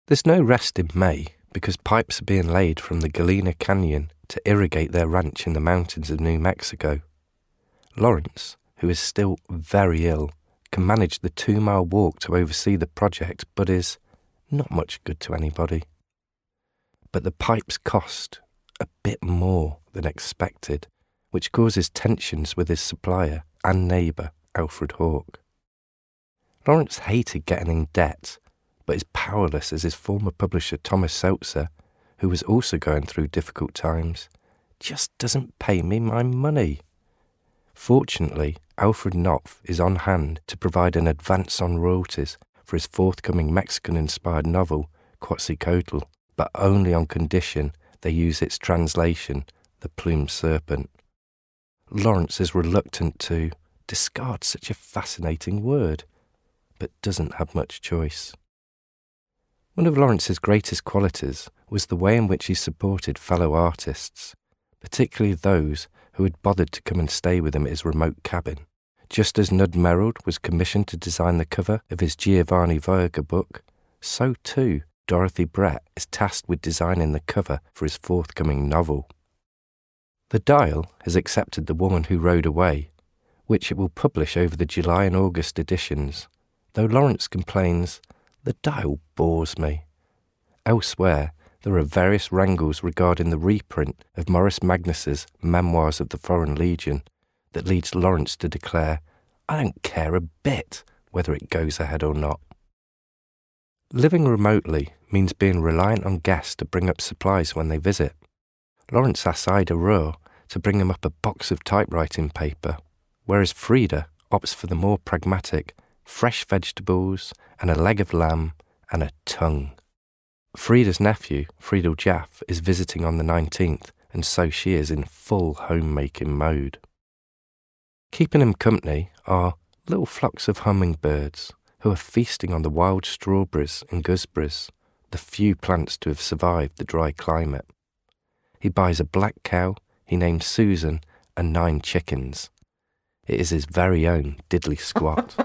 There's no rest in May because pipes are being laid from the Galena Canyon to irrigate their ranch in the mountains of New Mexico. Lawrence, who is still very ill, can manage the 2-mile walk to oversee the project, but is not much good to anybody. But the pipes cost a bit more than expected, which causes tensions with his supplier and neighbour, Alfred Hawke. Lawrence hated getting in debt, but is powerless as his former publisher Thomas Seltzer, who was also going through difficult times, just doesn't pay me my money. Fortunately, Alfred Knopf is on hand to provide an advance on royalties for his forthcoming Mexican-inspired novel, Quetzalcoatl, but only on condition they use its translation, The Plumed Serpent. Lawrence is reluctant to discard such a fascinating word, but doesn't have much choice. One of Lawrence's greatest qualities was the way in which he supported fellow artists, particularly those who had bothered to come and stay with him at his remote cabin. Just as Nud Merrill was commissioned to design the cover of his Giovanni Verga book, so too Dorothy Brett is tasked with designing the cover for his forthcoming novel. The Dial has accepted The Woman Who Rode Away, which it will publish over the July and August editions, though Lawrence complains, "The Dial bores me." Elsewhere, there are various wrangles regarding the reprint of Maurice Magnus's Memoirs of the Foreign Legion that leads Lawrence to declare, "I don't care a bit whether it goes ahead or not." Living remotely means being reliant on guests to bring up supplies when they visit. Lawrence asks Ida Rohr to bring him up a box of typewriting paper, whereas Frida opts for the more pragmatic fresh vegetables and a leg of lamb and a tongue. Frida's nephew, Friedel Jaff, is visiting on the 19th, and so she is in full homemaking mode. Keeping him company are little flocks of hummingbirds who are feasting on the wild strawberries and gooseberries, the few plants to have survived the dry climate. He buys a black cow he named Susan and 9 chickens. It is his very own diddly squat.